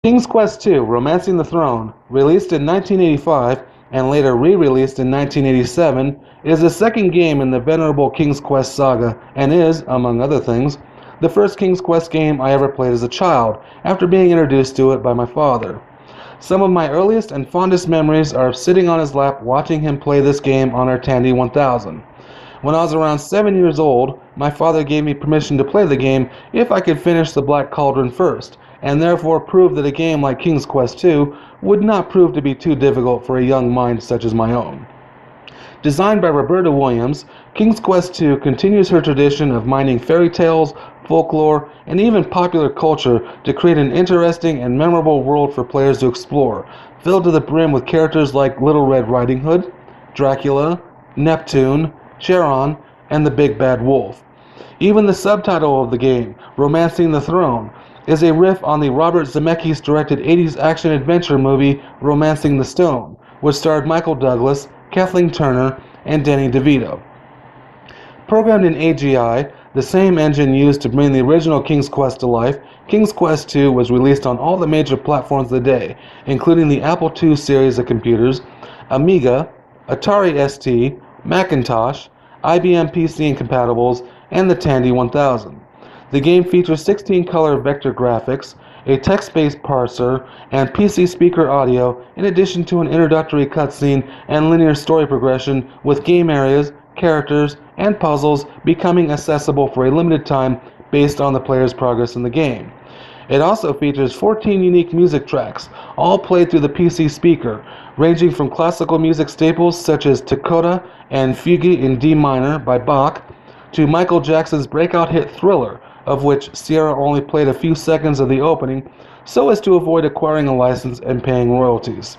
King's Quest II: Romancing the Throne, released in 1985 and later re-released in 1987, is the second game in the venerable King's Quest saga and is, among other things, the first King's Quest game I ever played as a child, after being introduced to it by my father. Some of my earliest and fondest memories are of sitting on his lap watching him play this game on our Tandy 1000. When I was around 7 years old, my father gave me permission to play the game if I could finish the Black Cauldron first, and therefore proved that a game like King's Quest II would not prove to be too difficult for a young mind such as my own. Designed by Roberta Williams, King's Quest II continues her tradition of mining fairy tales, folklore, and even popular culture to create an interesting and memorable world for players to explore, filled to the brim with characters like Little Red Riding Hood, Dracula, Neptune, Charon, and the Big Bad Wolf. Even the subtitle of the game, Romancing the Throne, is a riff on the Robert Zemeckis directed 80s action-adventure movie Romancing the Stone, which starred Michael Douglas, Kathleen Turner, and Danny DeVito. Programmed in AGI, the same engine used to bring the original King's Quest to life, King's Quest II was released on all the major platforms of the day, including the Apple II series of computers, Amiga, Atari ST, Macintosh, IBM PC incompatibles, and the Tandy 1000. The game features 16-color vector graphics, a text-based parser, and PC speaker audio, in addition to an introductory cutscene and linear story progression with game areas, characters, and puzzles becoming accessible for a limited time based on the player's progress in the game. It also features 14 unique music tracks, all played through the PC speaker, ranging from classical music staples such as Toccata and Fugue in D minor by Bach, to Michael Jackson's breakout hit Thriller, of which Sierra only played a few seconds of the opening, so as to avoid acquiring a license and paying royalties.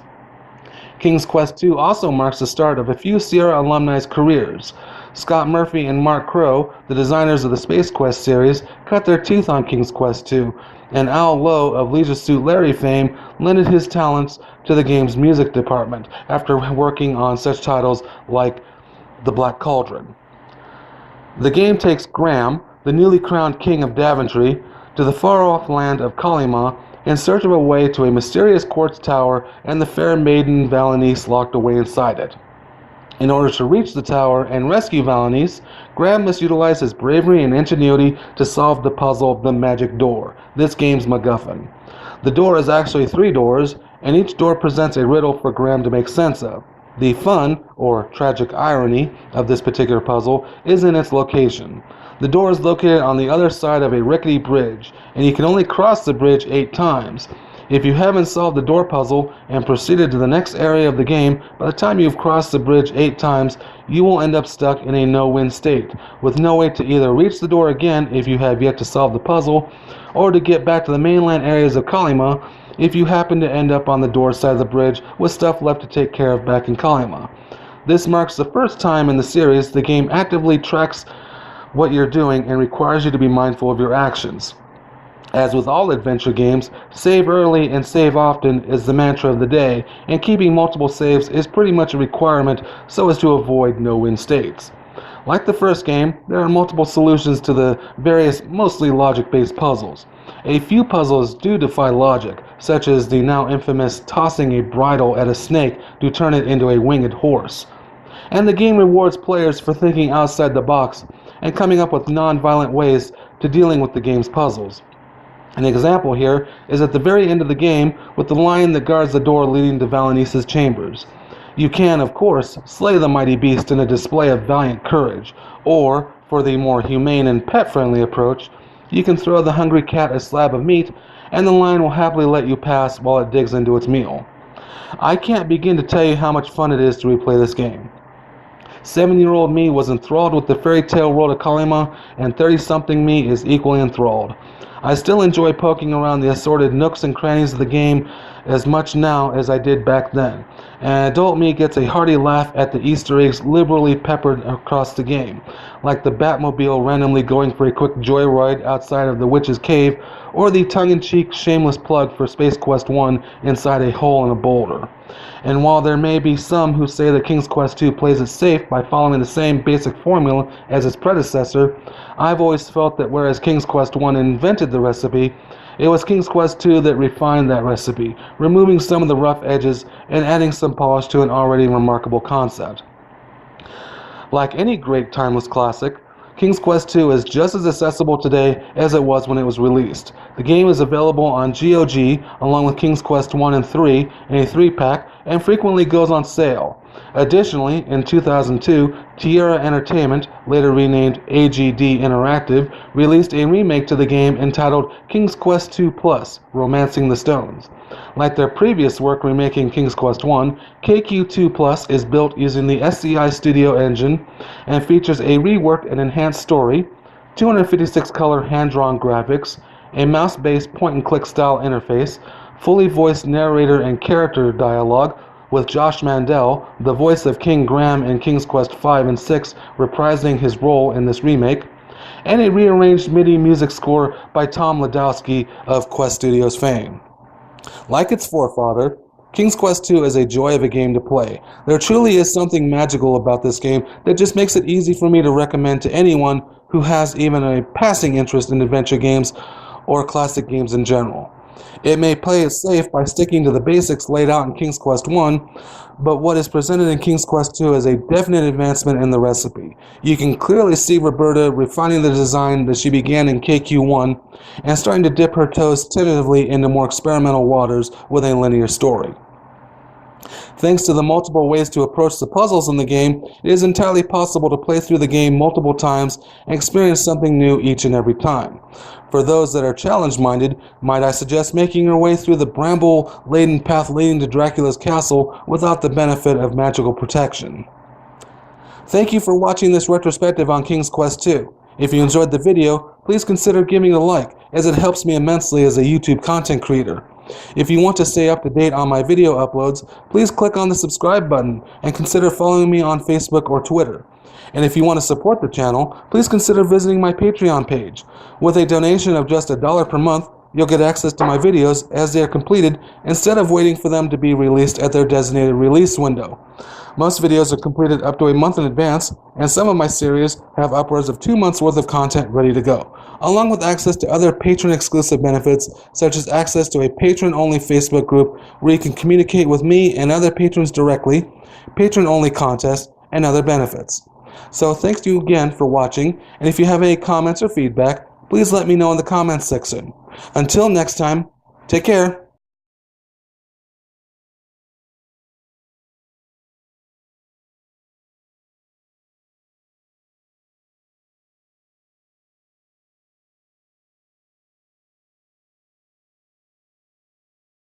King's Quest II also marks the start of a few Sierra alumni's careers. Scott Murphy and Mark Crow, the designers of the Space Quest series, cut their teeth on King's Quest II, and Al Lowe of Leisure Suit Larry fame lended his talents to the game's music department after working on such titles like The Black Cauldron. The game takes Graham, the newly crowned king of Daventry, to the far-off land of Kalima in search of a way to a mysterious quartz tower and the fair maiden Valanice locked away inside it. In order to reach the tower and rescue Valanice, Graham must utilize his bravery and ingenuity to solve the puzzle of the magic door, this game's MacGuffin. The door is actually 3 doors, and each door presents a riddle for Graham to make sense of. The fun, or tragic irony, of this particular puzzle is in its location. The door is located on the other side of a rickety bridge, and you can only cross the bridge 8 times. If you haven't solved the door puzzle and proceeded to the next area of the game, by the time you've crossed the bridge 8 times, you will end up stuck in a no-win state, with no way to either reach the door again if you have yet to solve the puzzle, or to get back to the mainland areas of Kalima if you happen to end up on the door side of the bridge with stuff left to take care of back in Kalima. This marks the first time in the series the game actively tracks what you're doing and requires you to be mindful of your actions. As with all adventure games, save early and save often is the mantra of the day, and keeping multiple saves is pretty much a requirement so as to avoid no-win states. Like the first game, there are multiple solutions to the various mostly logic-based puzzles. A few puzzles do defy logic, such as the now infamous tossing a bridle at a snake to turn it into a winged horse. And the game rewards players for thinking outside the box and coming up with non-violent ways to dealing with the game's puzzles. An example here is at the very end of the game with the lion that guards the door leading to Valanice's chambers. You can, of course, slay the mighty beast in a display of valiant courage, or, for the more humane and pet-friendly approach, you can throw the hungry cat a slab of meat, and the lion will happily let you pass while it digs into its meal. I can't begin to tell you how much fun it is to replay this game. 7-year-old me was enthralled with the fairy tale world of Kalima, and 30-something me is equally enthralled. I still enjoy poking around the assorted nooks and crannies of the game as much now as I did back then, and adult me gets a hearty laugh at the Easter eggs liberally peppered across the game, like the Batmobile randomly going for a quick joyride outside of the Witch's Cave, or the tongue-in-cheek shameless plug for Space Quest I inside a hole in a boulder. And while there may be some who say that King's Quest II plays it safe by following the same basic formula as its predecessor, I've always felt that whereas King's Quest I invented the recipe, It was King's Quest II that refined that recipe, removing some of the rough edges and adding some polish to an already remarkable concept. Like any great timeless classic, King's Quest II is just as accessible today as it was when it was released. The game is available on GOG along with King's Quest I and III in a 3-pack and frequently goes on sale. Additionally, in 2002, Tierra Entertainment, later renamed AGD Interactive, released a remake to the game entitled King's Quest II Plus: Romancing the Stones. Like their previous work remaking King's Quest I, KQ2 Plus is built using the SCI Studio engine and features a reworked and enhanced story, 256-color hand-drawn graphics, a mouse-based point-and-click style interface, fully voiced narrator and character dialogue, with Josh Mandel, the voice of King Graham in King's Quest V and VI, reprising his role in this remake, and a rearranged MIDI music score by Tom Ladowski of Quest Studios fame. Like its forefather, King's Quest II is a joy of a game to play. There truly is something magical about this game that just makes it easy for me to recommend to anyone who has even a passing interest in adventure games or classic games in general. It may play it safe by sticking to the basics laid out in King's Quest I, but what is presented in King's Quest II is a definite advancement in the recipe. You can clearly see Roberta refining the design that she began in KQ1 and starting to dip her toes tentatively into more experimental waters with a linear story. Thanks to the multiple ways to approach the puzzles in the game, it is entirely possible to play through the game multiple times and experience something new each and every time. For those that are challenge-minded, might I suggest making your way through the bramble-laden path leading to Dracula's castle without the benefit of magical protection. Thank you for watching this retrospective on King's Quest II. If you enjoyed the video, please consider giving it a like, as it helps me immensely as a YouTube content creator. If you want to stay up to date on my video uploads, please click on the subscribe button and consider following me on Facebook or Twitter. And if you want to support the channel, please consider visiting my Patreon page. With a donation of just $1 per month, you'll get access to my videos as they are completed instead of waiting for them to be released at their designated release window. Most videos are completed up to a month in advance, and some of my series have upwards of 2 months worth of content ready to go, along with access to other patron-exclusive benefits, such as access to a patron-only Facebook group where you can communicate with me and other patrons directly, patron-only contests, and other benefits. So thanks to you again for watching, and if you have any comments or feedback, please let me know in the comments section. Until next time, take care.